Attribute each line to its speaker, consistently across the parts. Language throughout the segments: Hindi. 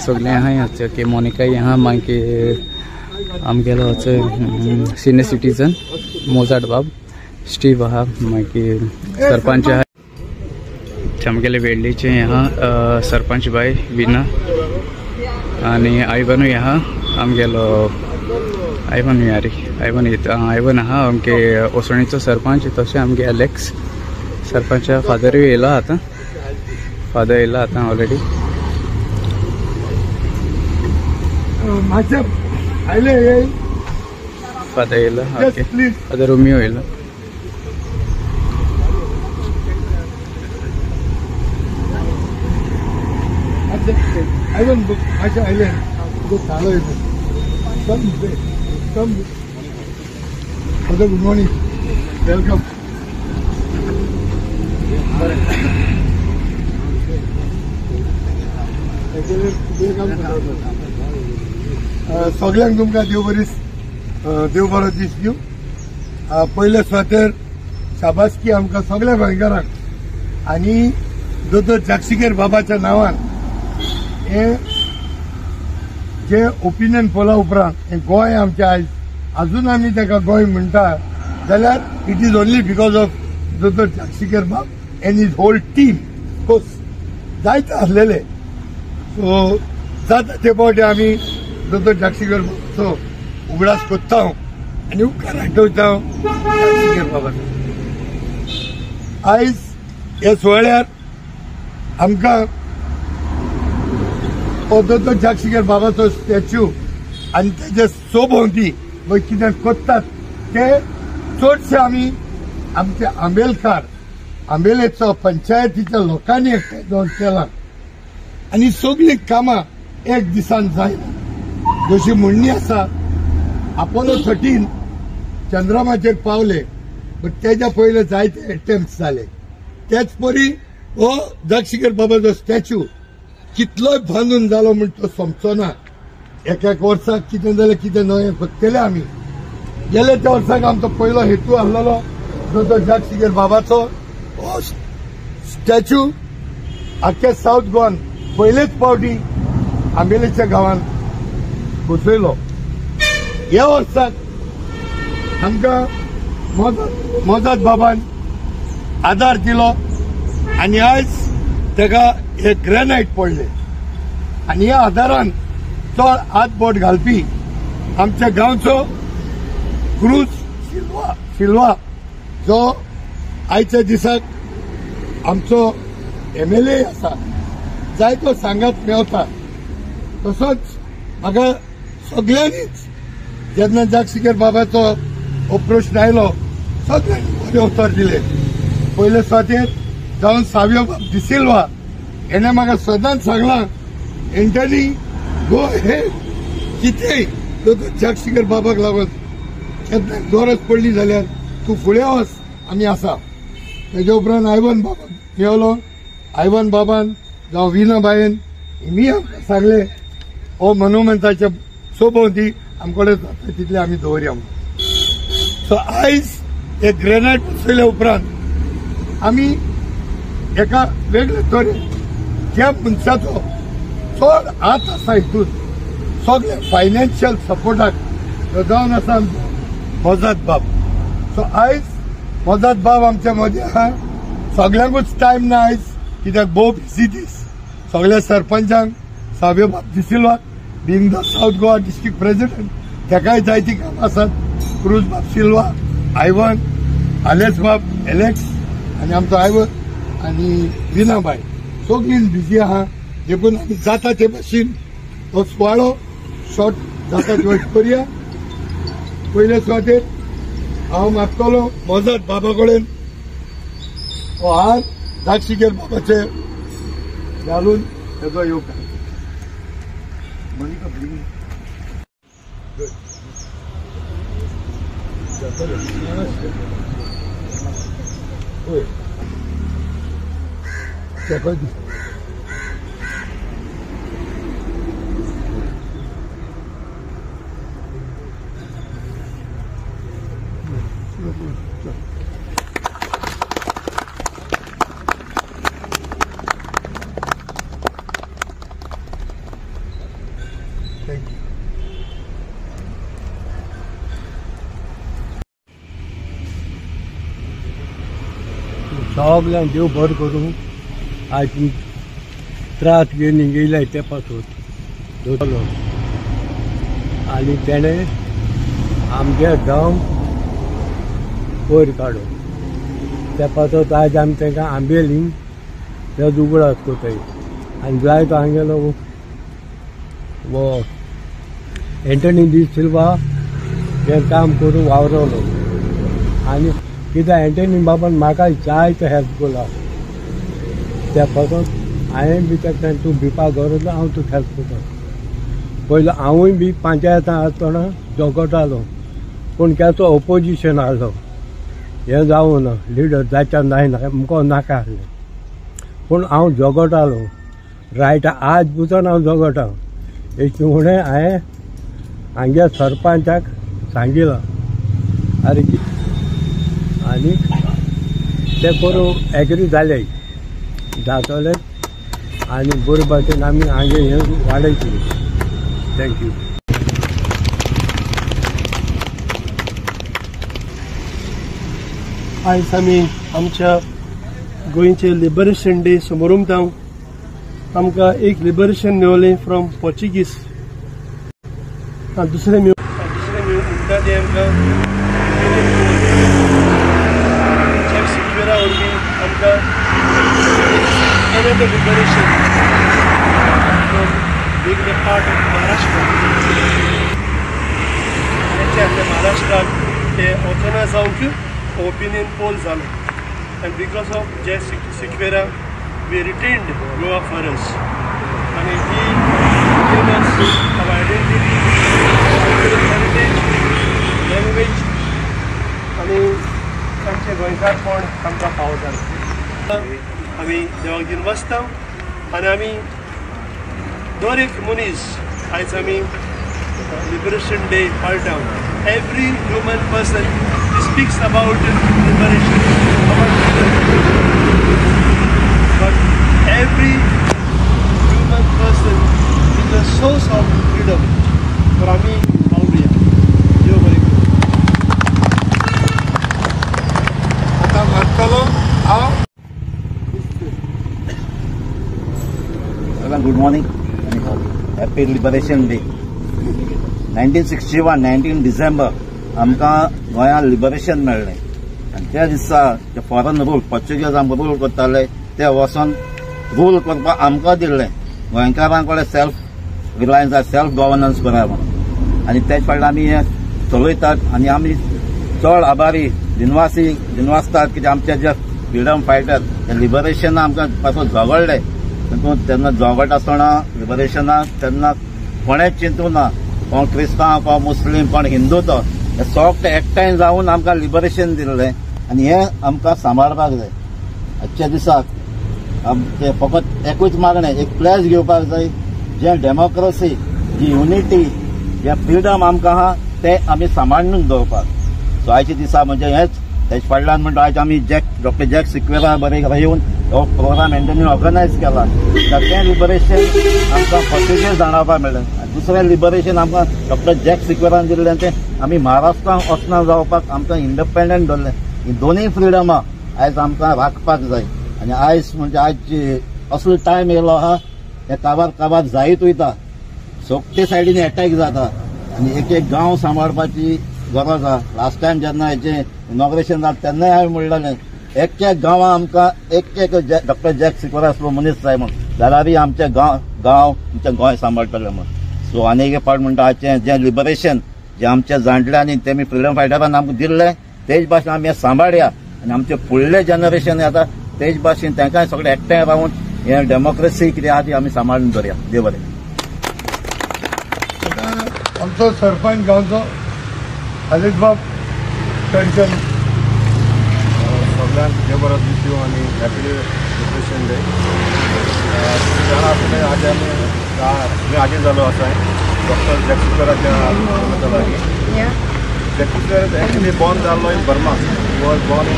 Speaker 1: सगळे आहाय हाचे की मोनिका यहाँ मागे आमगेलो हाचे सिनियर सिटीजन मोजाट बाब स्टीव आहा मागीर सरपंच आहा आमगेले वेल्लीचे यहाँ सरपंच बाई विना आणि आयवनू यहाँ आमगेलो आयवन यारी आयवन आहा आमगे ओसणीचो सरपंच तशें आमगे एलेक्स सरपंच फादर येयला आतां फादर येयला आतां ऑलरेडी फादर येयला ओके फादर रोमियो येयला
Speaker 2: Good morning. Welcome. सगळ्यांक तुमकां देव बरो दीस दिवं. पयले स्वातेर शाबासकी आमकां सगळ्या गोंयकारांक आनी दोतोर जागशीकर बाबाच्या नांवान हे जे ओपिनियन पोला उपरांत हे गोंय आमचें आयज अजून आमी ताका गोंय म्हणटा जाल्यार it is only because of दोतोर जागशीकर बाब एंड हिज होल टीम कोर्स जायते आसलेले सो जाता ते फावटी आमी दोतोर जागशीकर बाबाचो उगडास कोत्ता आनी उपकार आठवता जागशीकर बाबाचो. आयज ह्या सुवाळ्यार आमकां दोतोर जागशीकर बाबाचो स्टॅच्यू आनी तेजे सोबोवती कितें कोत्तात ते चडशे आमी आमचे आंबेलेचो पंचायतीच्या लोकांनी एकठांय जावन केलां आनी सगळीं कामां एक दिसान जायना. जशी म्हणणी आसा अपोलो 13 चंद्रमाचेर पावले बट तेच्या पयले जायते एटेम्प्ट्स जाले. तेच परी हो जागशीकर बाबाचो स्टॅच्यू कितलोय बांदून जालो म्हण तो समचो ना. एक वर्साक कितें जालें कितें न्हय करतले आमी. गेले त्या वर्साक आमचो पयलो हेतू आसलेलो दोतोर जागशीकर बाबाचो हो स्टॅच्यू आख्या सावथ गोवान पयलेच फावटी आंबेलेच्या गांवांत बसयलो. ह्या वर्साक आमकां मोजात बाबान आदार दिलो आनी आयज ताका हे ग्रेनायट पडले आनी ह्या आदारान चड हात बोट घालपी आमच्या गांवचो क्रूज सिल्वा जो आयच्या दिसाक आमचो MLA आसा जायतो सांगात मेवता. तसोच म्हाका सगळ्यांनीच जेन्ना जागशीकर बाबाचो हो प्रश्न आयलो सगळ्यांनी बरे उत्तर दिले. पयले स्वातेर जावन सावियो डिसिल्वा हेणे म्हाका सदांच सांगलां एंटनी गो हेड कितेंय दोतोर जागशीकर बाबाक लागून केन्ना गरज पडली जाल्यार तूं फुडें वच आमी आसा. तेजे उपरांत आयवन बाबा मेवलो. आयवन बाबान जावं विना बायन मी आमकां सांगले हो मॉन्युमेंटाच्या सोबोवती आमचे कडेन जाता तितले आमी दवरया म्हणून. सो आयज हे ग्रेनायट बसयल्या उपरांत आमी एका वेगळे तरेन त्या मनशाचो चड हात आसा हितून सगळे फायनान्शियल सपोर्टाक जावन आसा मोजात बाब. सो आयज मोजात बाब आमच्या मदीं आहा. सगळ्यांकूच टायम ना आयज कित्याक भोव बिजी दीस. सगळ्या सरपंचांक सावियो बाब D'Silva being the south Goa district president ताकाय जायती कामां आसात. क्रूज बाब सिल्वा आयवन आलेस बाब एलेक्स आनी आमचो आयवन आनी विनाबाई सगळीं बिजी आहा. देखून आमी जाता ते भाशेन तो सुवाळो शॉर्ट जाता ते करुया. पयले सुवातेर हांव मागतलो मोजात बाबा कडेन हो हार जागशीकर बाबाचे घालून तेजो येवकार.
Speaker 3: सगळ्यांक देव बरें करूं. आज त्रास घेवन येयलाय ते पासून दोतलो आनी तेणें आमगे गांव वयर काडून त्या पासून आज आमी तांकां आंबेलीं ते उगडास कोताय. आनी जाय तो हांगेलो वो एंटनी डी सिल्वा हे काम करून वावरलो. आनी कित्याक एंटनी बाबान म्हाका जायतो हेल्प केला त्या पासून हांवें बी ताका तूं भिवपाक गरज ना, हांव तुका हेल्प करता. पयलो हांवूय बी पंचायतां आसतना झगडटालो पूण केसो ऑपोजिशन आहलो. हें जावं ना, लिडर जायच्या जायना आमकां नाका आहलें पूण हांव झगडटालो. रायट आज पसून हांव झगडटां. हेचे फुडें हांवें हांगे सरपंचाक सांगिलां अरे आनी ते करून एग्री जाले जातले आनी बरे भाशेन आमी हांगे हें वाडयतली. थँक्यू.
Speaker 4: आयज आमी आमच्या गोंयचे लिबरेशन डे समारंभांत आमकां एक लिबरेशन मेवलें फ्रॉम पोर्चुगीज. दुसरें म्हणटा तें आमकां जॅक सिक्वेरा वरवीं आमकां another liberation from being the part of Maharashtra. आपल्या महाराष्ट्राक ते वचना जावंक ओपिनियन पोल जालो. And because of Jack Sequeira, we retained Goa for us. And he gave us our identity, our heritage, language, and आमचे गोंयकारपण आमकां फावो जालें. आमी देवाक दिन वाचता आनी आमी दर एक मनीस आयज आमी लिबरेशन डे पाळटा. Every human person speaks about liberation, but every human person is the source of freedom. For आमी पावलुया. देव बरें करूं.
Speaker 2: आता म्हणटलो हांव.
Speaker 5: Good morning. Happy liberation day. 1961 19 December आमकां गोंयांत लिबरेशन मेळ्ळें. आनी त्या दिसा जे फॉरेन रूल पोर्चुगीज आमकां रूल करताले ते वचोन रूल करपाक आमकां दिल्लें. गोंयकारां कडेन सेल्फ रिलायन्स जाय, सेल्फ गव्हर्नन्स करा म्हणून. आनी तेच फाटल्यान आमी हें चलयतात आनी आमी चड आभारी दिनवासतात कित्याक आमचे जे फ्रिडम फायटर ते लिबरेशन आमकां पासून झगडले. तेन्ना झगडटा आसतना लिबरेशनाक तेन्ना कोणेच चिंतूं ना, कोण क्रिस्तांव कोण मुस्लीम कोण हिंदू तो हे सगळे एकठांय जावन आमकां लिबरेशन दिल्लें. आनी हें आमकां सांबाळपाक जाय. आजच्या दिसाक आमचे फकत एकूच मागणें, एक प्लेज घेवपाक जाय. जे डेमोक्रेसी, जी युनिटी, जे फ्रिडम आमकां आहा ते आमी सांबाळून दवरपाक. सो आयच्या दिसा म्हणजे हेच तेज फाटल्यान म्हणटा आयज आमी डॉक्टर जॅक सिक्वेरा बरें येवन हो प्रोग्राम एंटनी ऑर्गनायज केला. तें लिबरेशन आमकां पोर्चुगीज जाणवपाक मेळ्ळें. दुसरें लिबरेशन आमकां डॉक्टर जॅक सिक्वेरान दिल्लें तें आमी महाराष्ट्रांत वचना जावपाक आमकां इंडिपेंडंट दवरलें. ही दोनूय फ्रिडमां आयज आमकां राखपाक जाय. आनी आयज म्हणजे आयज असलो टायम येयलो आहा हे काबार जायत वयता. सोगते सायडीन एटॅक जाता आनी एक एक गांव सांबाळपाची गरज आहा. लास्ट टायम जेन्ना हेचें इनॉग्रेशन जालें तेन्नाय हांवें म्हणलेलें एक एक गांवां आमकां एक डॉक्टर जॅक सिक्वेरा असलो मनीस जाय म्हूण, जाल्यार आमचे गांव आमचें गोंय सांबाळटलें म्हूण. सो आनी एक पावट म्हणटा हाचें जें लिबरेशन जें आमच्या जाणट्यांनी तेमी फ्रिडम फायटरान आमकां दिल्लें तेच भाशेन आमी हें सांबाळया आनी आमचे फुडले जनरेशन येता तेच भाशेन तांकांय सगळे एकठांय रावन हें डेमोक्रेसी कितें आहा ती आमी सांबाळून दवरया. देव बरें.
Speaker 2: आमचो सरपंच गांवचो हालीबाब टंडन.
Speaker 6: सगळ्यांक देव बरो दीस दिवं आनी हॅपी लिबरेशन डे. तुम्ही जाणा आसतलें आज आमी हाजेर जालो आसा डॉक्टर जॅक सिक्वेराच्या जन्माच्या लागीं. जॅक सिक्वेरा एक्चुली बॉर्न जाल्लो इन बर्मा. वॉज बॉर्न इन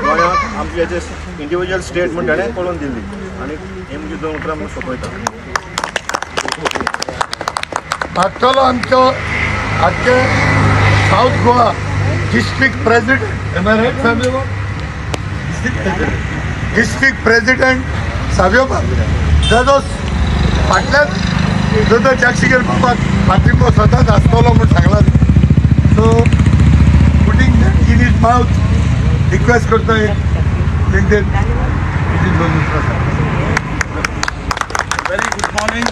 Speaker 6: गोंयांत आमचे हेजे इंडिविज्युअल स्टेट म्हूण ताणें कळून दिल्ली आनी हे म्हणजे 2 उतरां म्हणून सोंपयता.
Speaker 2: आजकाल आमचो आख्खे south Goa district president. Am I right family? District president district president Savio जो फाटल्यान जो जगशिगर बाबाक पाठिंबो सदांच आसतलो म्हूण सांगला. So putting in his mouth request करता
Speaker 7: वेरी गुड मॉर्निंग.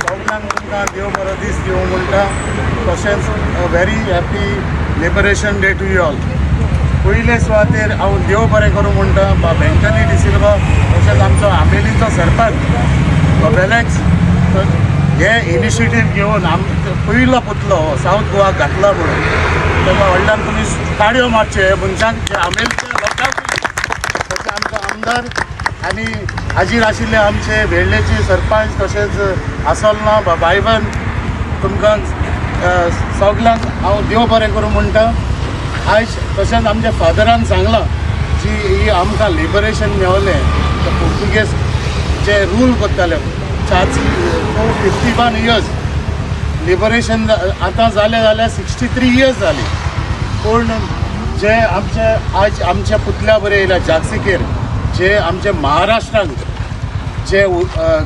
Speaker 7: सगळ्यांक तुमकां देव बरो दीस दिवं म्हणटा. तशेंच very happy liberation day to you all. पयले सुवातेर हांव देव बरें करूं म्हणटा बेंटनी डिसिल्वा तशेंच आमचो आंबेलीचो सरपंच बेलेक्स हे इनिशिएटीव घेवन पयलो पुतलो सावथ गोवा घातला म्हणून तेका व्हडल्यान तुमी ताळयो मारचे मनशांक जे आंबेलचे लोकांक तशें आमचो आमदार आनी हाजीर आशिल्ले आमचे वेळ्ळेचे सरपंच तशेंच आसोलना भाईबंद तुमकां सगळ्यांक हांव देव बरें करूं म्हणटा. आयज तशेंच आमच्या फादरान सांगलां जी ही आमकां लिबरेशन मेवलें ते पोर्तुगेज जे रूल करताले 51 इयर्स लिबरेशन आतां जालें जाल्यार 63 इयर्स जाली. पूण जे आमचे आज आमच्या पुतल्या बरें येयल्या जागसिकेर जे आमचे महाराष्ट्रांत जे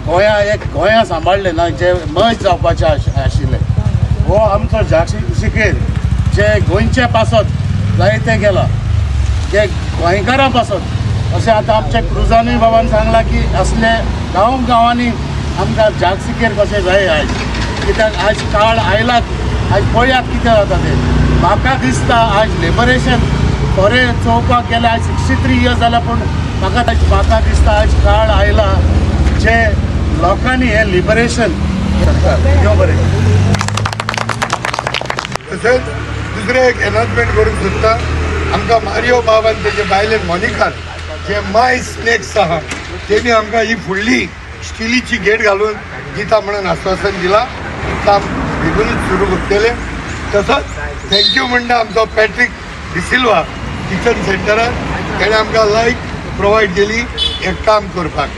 Speaker 7: गोंया सांबाळले ना जे मर्ज जावपाचे आशिल्ले हो आमचो जागसिकेर जे गोंयचे पासत जायते गेला जे गोंयकारां पासत अशें आतां आमच्या क्रुजानूय बाबान सांगलां की असले गांवांनी आमकां जागसिकेर कशें जाय आयज कित्याक आयज काळ आयलात. आयज पळयात कितें जाता तें. म्हाका दिसता आयज लिबरेशन खरें चोवपाक गेल्यार आयज 63 इयर्स जाल्या पूण म्हाका दिसता आयज काळ आयला जे लोकांनी हें लिबरेशन देव बरें.
Speaker 2: तशेंच दुसरें एक अनाउन्समेंट करूंक सोदता. आमकां मारियो बाबान तेजे बायलेन मोनिकान जे माय स्नेक्स आहा तेणी आमकां ही फुडली स्टिलीची गेट घालून दिता म्हणून आश्वासन दिलां. काम बेगूनच सुरू करतले. तसोच थँक्यू म्हणटा आमचो पॅट्रीक डिसिल्वा किचन सेंटरान तेणें आमकां लायट प्रोवायड केली एक काम करपाक.